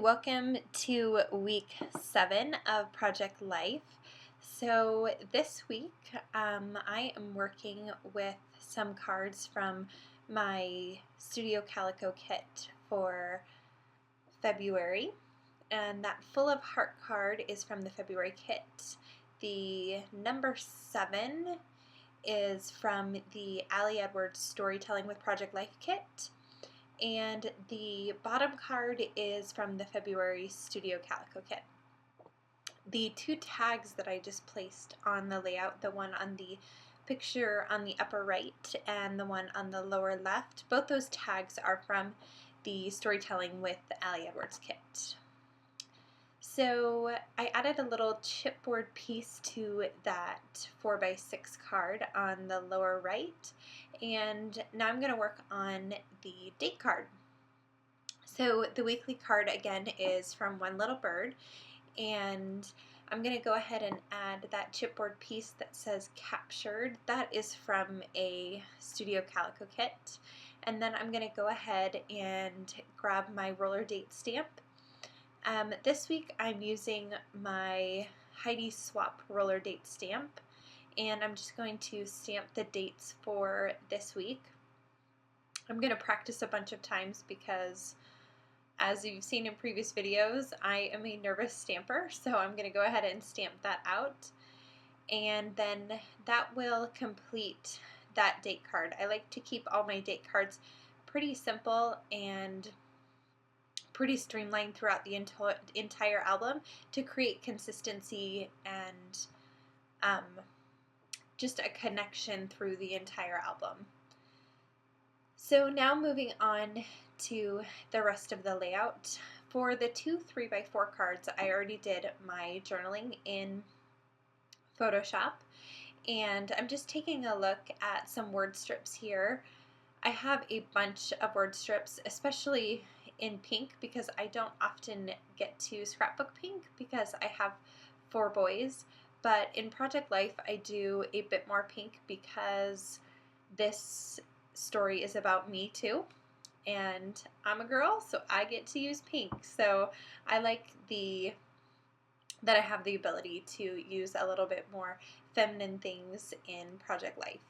welcome to week 7 of Project Life. So this week I am working with some cards from my Studio Calico kit for February, and that Full of Heart card is from the February kit. The number 7 is from the Ali Edwards Storytelling with Project Life kit. And the bottom card is from the February Studio Calico kit. The two tags that I just placed on the layout, the one on the picture on the upper right and the one on the lower left, both those tags are from the Storytelling with Ali Edwards kit. So I added a little chipboard piece to that 4x6 card on the lower right, and now I'm going to work on the date card. So the weekly card again is from One Little Bird, and I'm going to go ahead and add that chipboard piece that says Captured. That is from a Studio Calico kit. And then I'm going to go ahead and grab my roller date stamp. This week I'm using my Heidi Swap roller date stamp, and I'm just going to stamp the dates for this week. I'm going to practice a bunch of times because, as you've seen in previous videos, I am a nervous stamper, so I'm going to go ahead and stamp that out, and then that will complete that date card. I like to keep all my date cards pretty simple and pretty streamlined throughout the entire album to create consistency and just a connection through the entire album. So now moving on to the rest of the layout. For the two 3x4 cards, I already did my journaling in Photoshop, and I'm just taking a look at some word strips here. I have a bunch of word strips, especially in pink, because I don't often get to scrapbook pink because I have 4 boys, but in Project Life I do a bit more pink because this story is about me too, and I'm a girl, so I get to use pink. So I like that I have the ability to use a little bit more feminine things in Project Life.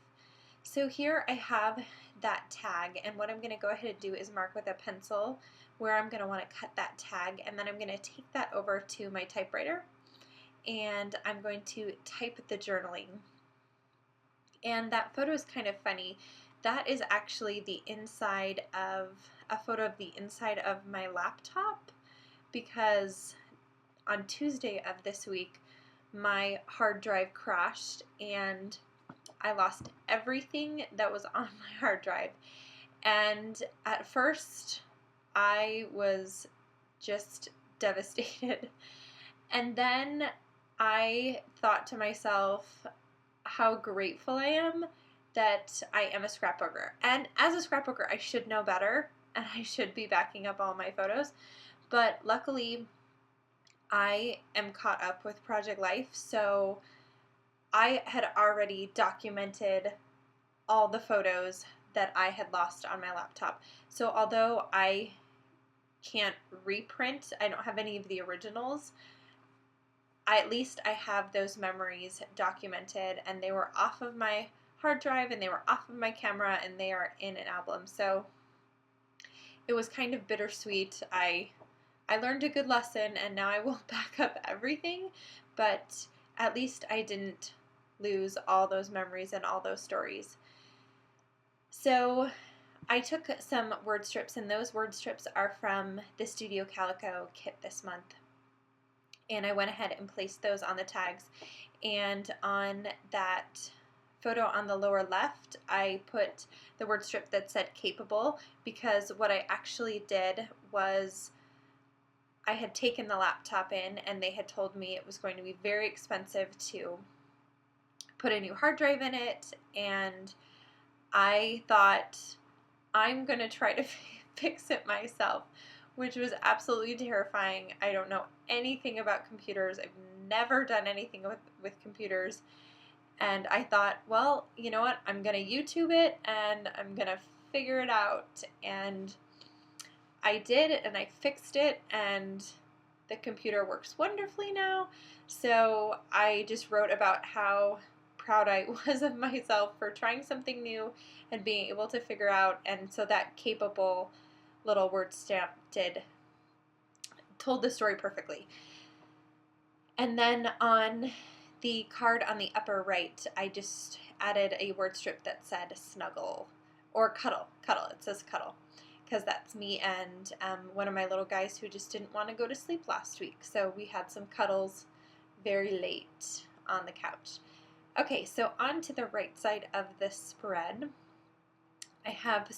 So here I have that tag, and what I'm going to go ahead and do is mark with a pencil where I'm going to want to cut that tag, and then I'm going to take that over to my typewriter and I'm going to type the journaling. And that photo is kind of funny. That is actually the inside of a photo of the inside of my laptop, because on Tuesday of this week my hard drive crashed and I lost everything that was on my hard drive. And at first I was just devastated. And then I thought to myself how grateful I am that I am a scrapbooker. And as a scrapbooker, I should know better and I should be backing up all my photos. But luckily, I am caught up with Project Life, so I had already documented all the photos that I had lost on my laptop. So although I can't reprint, I don't have any of the originals, at least I have those memories documented, and they were off of my hard drive and they were off of my camera and they are in an album. So it was kind of bittersweet. I learned a good lesson and now I will back up everything, but at least I didn't lose all those memories and all those stories. So I took some word strips, and those word strips are from the Studio Calico kit this month. And I went ahead and placed those on the tags. And on that photo on the lower left, I put the word strip that said capable, because what I actually did was I had taken the laptop in and they had told me it was going to be very expensive to put a new hard drive in it, and I thought I'm going to try to fix it myself, which was absolutely terrifying. I don't know anything about computers. I've never done anything with computers. And I thought, well, you know what? I'm going to YouTube it and I'm going to figure it out. And I did, and I fixed it, and the computer works wonderfully now. So I just wrote about how proud I was of myself for trying something new and being able to figure out, and so that capable little word stamp told the story perfectly. And then on the card on the upper right, I just added a word strip that said snuggle or cuddle. It says cuddle, because that's me and one of my little guys who just didn't want to go to sleep last week. So we had some cuddles very late on the couch. Okay, so on to the right side of the spread, I have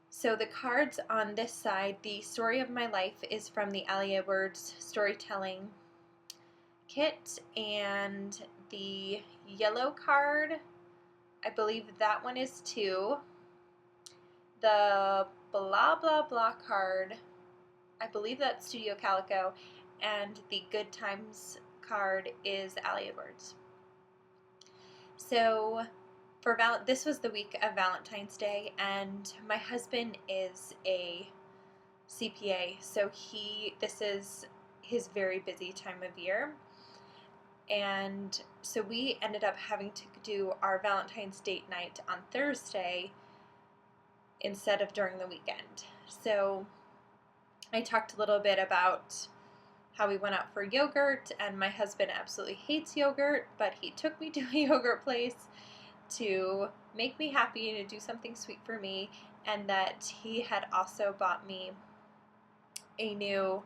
so the cards on this side, the story of my life is from the Ali Edwards storytelling kit, and the yellow card, I believe that one is 2. The blah blah blah card, I believe that's Studio Calico, and the Good Times card is Ali Edwards. So this was the week of Valentine's Day, and my husband is a CPA, so this is his very busy time of year. And so we ended up having to do our Valentine's date night on Thursday instead of during the weekend. So I talked a little bit about how we went out for yogurt, and my husband absolutely hates yogurt, but he took me to a yogurt place to make me happy and to do something sweet for me, and that he had also bought me a new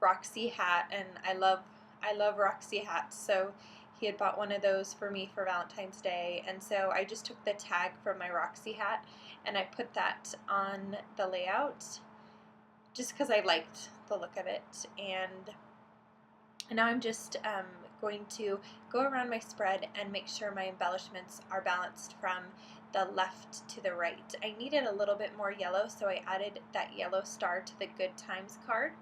Roxy hat, and I love Roxy hats, so he had bought one of those for me for Valentine's Day, and so I just took the tag from my Roxy hat and I put that on the layout just because I liked the look of it. And now I'm just going to go around my spread and make sure my embellishments are balanced from the left to the right. I needed a little bit more yellow, so I added that yellow star to the Good Times card.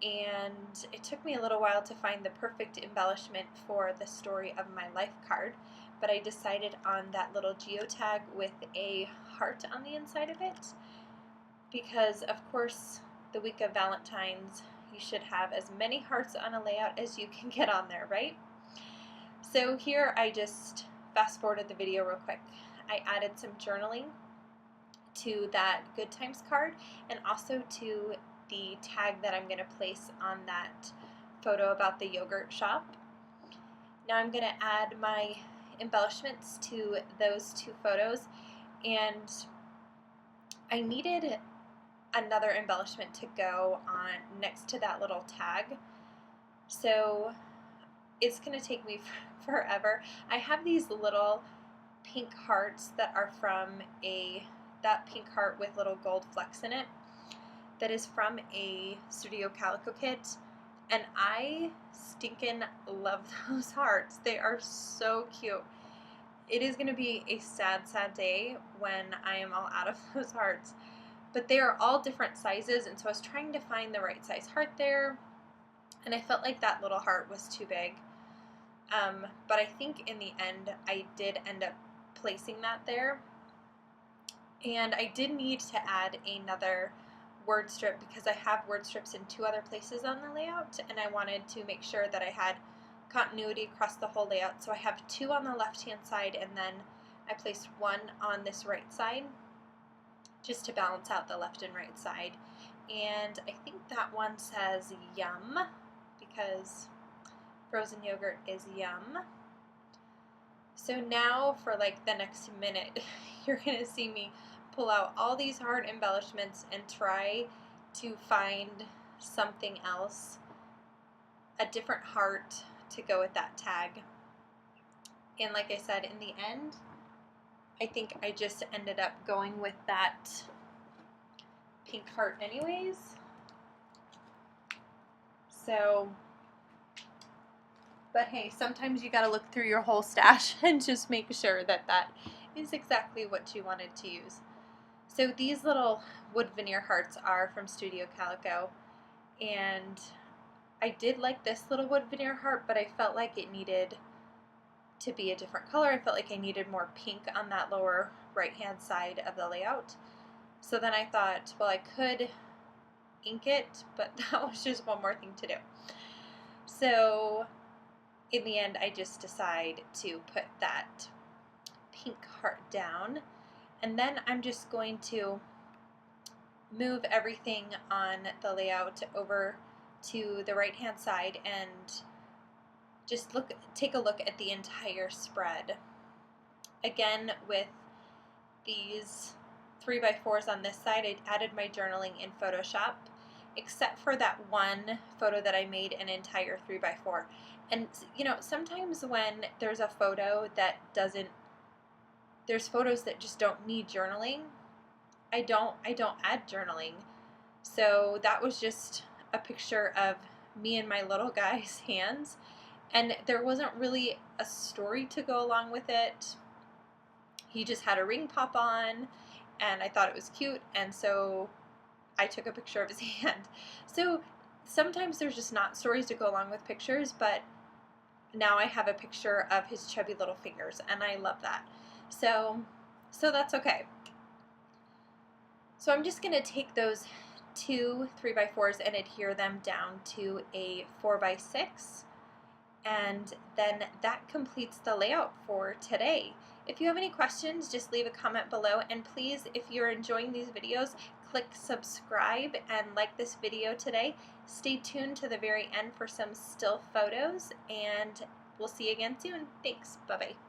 And it took me a little while to find the perfect embellishment for the Story of My Life card, but I decided on that little geotag with a heart on the inside of it, because of course the week of Valentine's, you should have as many hearts on a layout as you can get on there, right? So here I just fast forwarded the video real quick. I added some journaling to that Good Times card, and also to the tag that I'm going to place on that photo about the yogurt shop. Now I'm going to add my embellishments to those 2 photos, and I needed another embellishment to go on next to that little tag, so it's going to take me forever. I have these little pink hearts that are from that pink heart with little gold flecks in it, that is from a Studio Calico kit, and I stinkin' love those hearts. They are so cute. It is going to be a sad, sad day when I am all out of those hearts, but they are all different sizes, and so I was trying to find the right size heart there, and I felt like that little heart was too big. But I think in the end I did end up placing that there, and I did need to add another word strip because I have word strips in 2 other places on the layout, and I wanted to make sure that I had continuity across the whole layout. So I have 2 on the left hand side, and then I placed 1 on this right side just to balance out the left and right side. And I think that one says yum because frozen yogurt is yum. So now for like the next minute you're gonna see me pull out all these heart embellishments and try to find something else, a different heart to go with that tag. And like I said, in the end, I think I just ended up going with that pink heart anyways. So, but hey, sometimes you gotta look through your whole stash and just make sure that that is exactly what you wanted to use. So these little wood veneer hearts are from Studio Calico, and I did like this little wood veneer heart, but I felt like it needed to be a different color. I felt like I needed more pink on that lower right hand side of the layout. So then I thought, well, I could ink it, but that was just one more thing to do. So in the end, I just decide to put that pink heart down, and then I'm just going to move everything on the layout over to the right hand side and just take a look at the entire spread. Again, with these 3x4s on this side, I added my journaling in Photoshop, except for that one photo that I made an entire 3x4. And you know, sometimes when there's a photo that doesn't, there's photos that just don't need journaling, I don't add journaling. So that was just a picture of me and my little guy's hands, and there wasn't really a story to go along with it. He just had a ring pop on, and I thought it was cute, and so I took a picture of his hand. So sometimes there's just not stories to go along with pictures, but now I have a picture of his chubby little fingers, and I love that. So that's okay. So I'm just going to take those two 3x4s and adhere them down to a 4x6, and then that completes the layout for today. If you have any questions, just leave a comment below, and please, if you're enjoying these videos, click subscribe and like this video today. Stay tuned to the very end for some still photos, and we'll see you again soon. Thanks. Bye-bye.